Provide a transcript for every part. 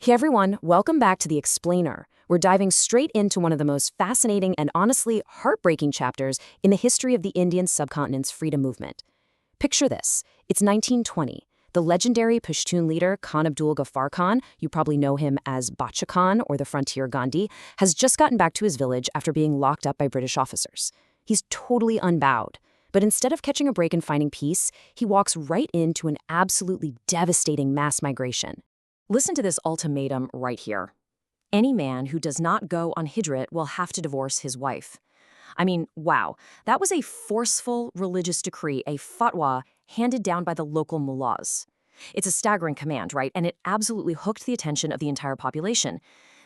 Hey everyone, welcome back to The Explainer. We're diving straight into one of the most fascinating and honestly heartbreaking chapters in the history of the Indian subcontinent's freedom movement. Picture this. It's 1920. The legendary Pashtun leader Khan Abdul Ghaffar Khan, you probably know him as Bacha Khan or the Frontier Gandhi, has just gotten back to his village after being locked up by British officers. He's totally unbowed. But instead of catching a break and finding peace, he walks right into an absolutely devastating mass migration. Listen to this ultimatum right here. Any man who does not go on Hijrat will have to divorce his wife. I mean, wow, that was a forceful religious decree, a fatwa, handed down by the local mullahs. It's a staggering command, right? And it absolutely hooked the attention of the entire population.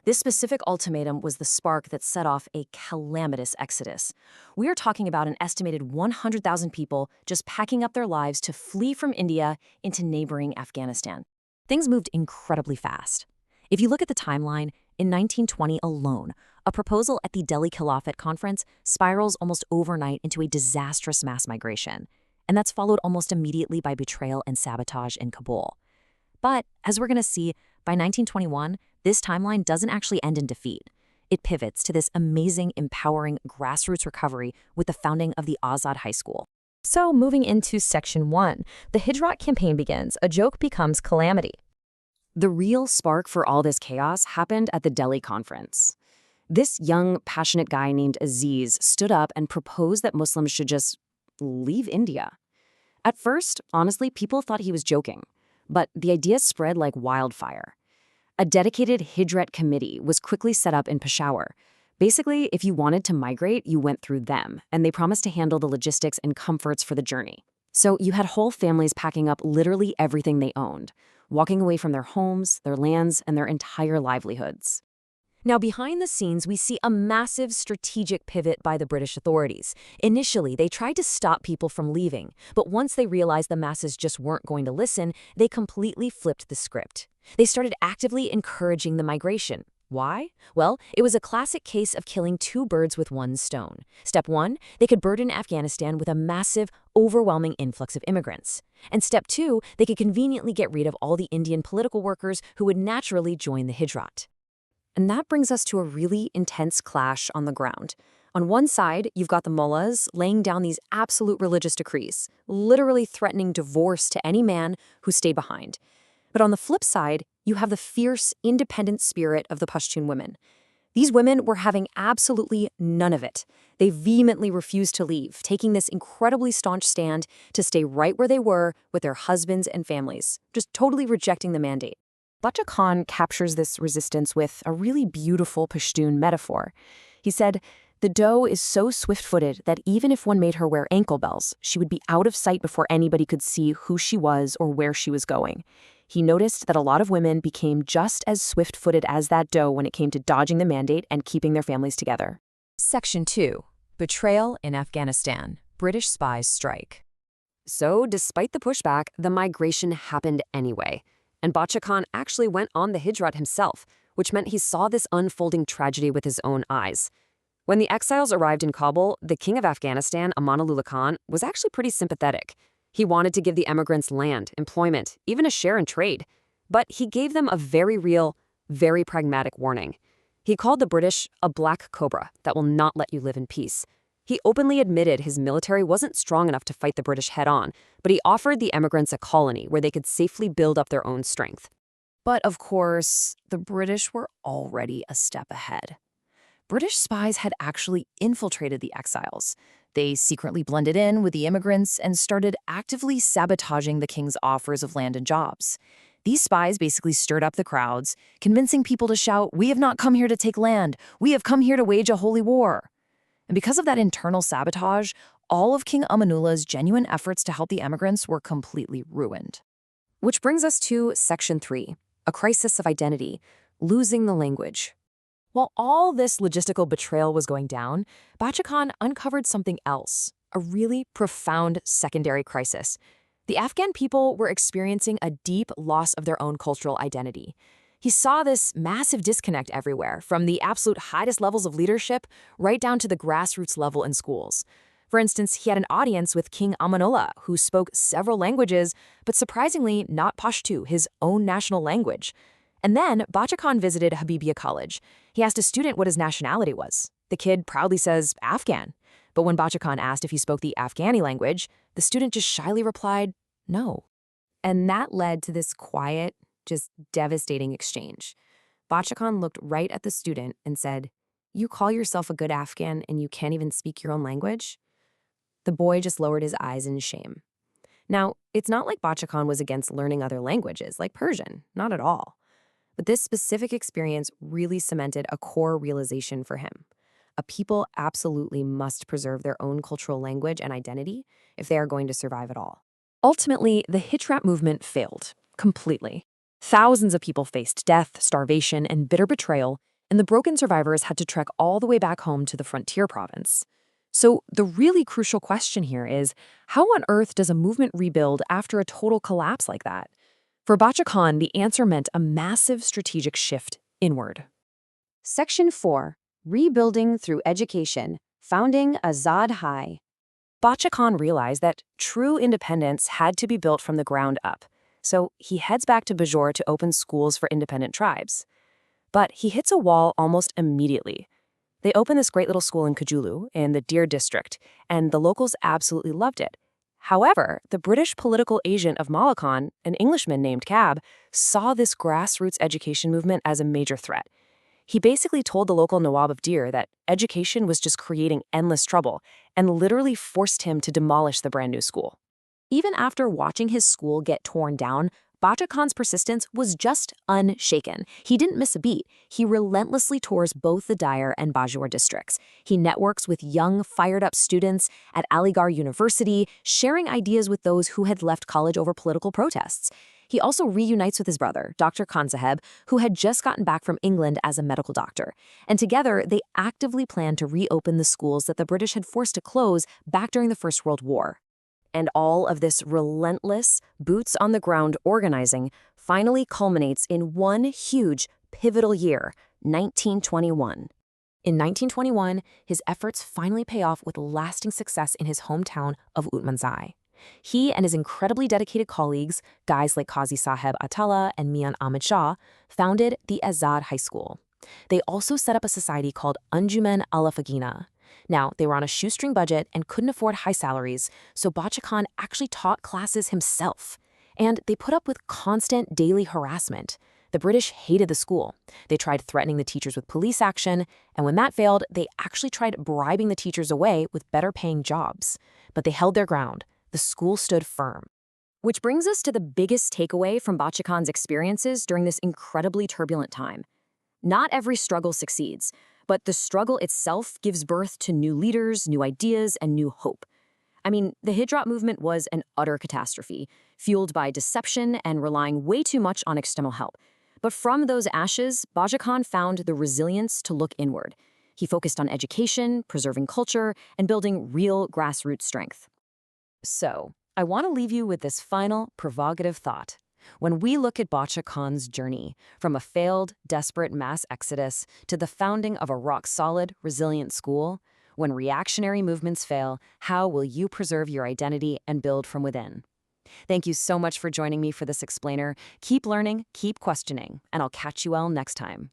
This specific ultimatum was the spark that set off a calamitous exodus. We are talking about an estimated 100,000 people just packing up their lives to flee from India into neighboring Afghanistan. Things moved incredibly fast. If you look at the timeline, in 1920 alone, a proposal at the Delhi Caliphate Conference spirals almost overnight into a disastrous mass migration, and that's followed almost immediately by betrayal and sabotage in Kabul. But, as we're going to see, by 1921, this timeline doesn't actually end in defeat. It pivots to this amazing, empowering grassroots recovery with the founding of the Azad High School. So, moving into Section 1, the Hijrat campaign begins. A joke becomes calamity. The real spark for all this chaos happened at the Delhi conference. This young, passionate guy named Aziz stood up and proposed that Muslims should just leave India. At first, honestly, people thought he was joking, but the idea spread like wildfire. A dedicated Hijrat committee was quickly set up in Peshawar. Basically, if you wanted to migrate, you went through them, and they promised to handle the logistics and comforts for the journey. So you had whole families packing up literally everything they owned, walking away from their homes, their lands, and their entire livelihoods. Now, behind the scenes, we see a massive strategic pivot by the British authorities. Initially, they tried to stop people from leaving, but once they realized the masses just weren't going to listen, they completely flipped the script. They started actively encouraging the migration. Why? Well, it was a classic case of killing two birds with one stone. Step one, they could burden Afghanistan with a massive, overwhelming influx of immigrants. And step two, they could conveniently get rid of all the Indian political workers who would naturally join the Hijrat. And that brings us to a really intense clash on the ground. On one side, you've got the mullahs laying down these absolute religious decrees, literally threatening divorce to any man who stayed behind. But on the flip side, you have the fierce, independent spirit of the Pashtun women. These women were having absolutely none of it. They vehemently refused to leave, taking this incredibly staunch stand to stay right where they were with their husbands and families, just totally rejecting the mandate. Bacha Khan captures this resistance with a really beautiful Pashtun metaphor. He said, "The doe is so swift-footed that even if one made her wear ankle bells, she would be out of sight before anybody could see who she was or where she was going." He noticed that a lot of women became just as swift-footed as that doe when it came to dodging the mandate and keeping their families together. Section 2. Betrayal in Afghanistan. British spies strike. So, despite the pushback, the migration happened anyway. And Bacha Khan actually went on the Hijrat himself, which meant he saw this unfolding tragedy with his own eyes. When the exiles arrived in Kabul, the king of Afghanistan, Amanullah Khan, was actually pretty sympathetic. He wanted to give the emigrants land, employment, even a share in trade. But he gave them a very real, very pragmatic warning. He called the British a black cobra that will not let you live in peace. He openly admitted his military wasn't strong enough to fight the British head-on, but he offered the emigrants a colony where they could safely build up their own strength. But of course, the British were already a step ahead. British spies had actually infiltrated the exiles. They secretly blended in with the immigrants and started actively sabotaging the king's offers of land and jobs. These spies basically stirred up the crowds, convincing people to shout, "We have not come here to take land. We have come here to wage a holy war." And because of that internal sabotage, all of King Amanullah's genuine efforts to help the emigrants were completely ruined. Which brings us to Section 3, a crisis of identity, losing the language. While all this logistical betrayal was going down, Bacha Khan uncovered something else, a really profound secondary crisis. The Afghan people were experiencing a deep loss of their own cultural identity. He saw this massive disconnect everywhere, from the absolute highest levels of leadership right down to the grassroots level in schools. For instance, he had an audience with King Amanullah, who spoke several languages, but surprisingly not Pashto, his own national language. And then Bacha Khan visited Habibia College. He asked a student what his nationality was. The kid proudly says Afghan. But when Bacha Khan asked if he spoke the Afghani language, the student just shyly replied, no. And that led to this quiet, just devastating exchange. Bacha Khan looked right at the student and said, "You call yourself a good Afghan and you can't even speak your own language?" The boy just lowered his eyes in shame. Now, it's not like Bacha Khan was against learning other languages, like Persian, not at all. But this specific experience really cemented a core realization for him. A people absolutely must preserve their own cultural language and identity if they are going to survive at all. Ultimately, the Hijrat movement failed, completely. Thousands of people faced death, starvation, and bitter betrayal, and the broken survivors had to trek all the way back home to the frontier province. So the really crucial question here is, how on earth does a movement rebuild after a total collapse like that? For Bacha Khan, the answer meant a massive strategic shift inward. Section 4. Rebuilding through Education, Founding Azad High. Bacha Khan realized that true independence had to be built from the ground up, so he heads back to Bajor to open schools for independent tribes. But he hits a wall almost immediately. They open this great little school in Kajulu, in the Dir district, and the locals absolutely loved it. However, the British political agent of Malakhan, an Englishman named Cab, saw this grassroots education movement as a major threat. He basically told the local Nawab of Dir that education was just creating endless trouble and literally forced him to demolish the brand new school. Even after watching his school get torn down, Bacha Khan's persistence was just unshaken. He didn't miss a beat. He relentlessly tours both the Dire and Bajor districts. He networks with young, fired-up students at Aligarh University, sharing ideas with those who had left college over political protests. He also reunites with his brother, Dr. Khan Saheb, who had just gotten back from England as a medical doctor. And together, they actively plan to reopen the schools that the British had forced to close back during the First World War. And all of this relentless, boots-on-the-ground organizing finally culminates in one huge, pivotal year, 1921. In 1921, his efforts finally pay off with lasting success in his hometown of Utmanzai. He and his incredibly dedicated colleagues, guys like Qazi Saheb Atala and Mian Ahmed Shah, founded the Azad High School. They also set up a society called Anjuman Al-Fagina. Now, they were on a shoestring budget and couldn't afford high salaries, so Bacha Khan actually taught classes himself. And they put up with constant daily harassment. The British hated the school. They tried threatening the teachers with police action, and when that failed, they actually tried bribing the teachers away with better-paying jobs. But they held their ground. The school stood firm. Which brings us to the biggest takeaway from Bacha Khan's experiences during this incredibly turbulent time. Not every struggle succeeds, but the struggle itself gives birth to new leaders, new ideas, and new hope. I mean, the Hijrat movement was an utter catastrophe, fueled by deception and relying way too much on external help. But from those ashes, Bacha Khan found the resilience to look inward. He focused on education, preserving culture, and building real grassroots strength. So, I want to leave you with this final, provocative thought. When we look at Bacha Khan's journey, from a failed, desperate mass exodus to the founding of a rock-solid, resilient school, when reactionary movements fail, how will you preserve your identity and build from within? Thank you so much for joining me for this explainer. Keep learning, keep questioning, and I'll catch you all next time.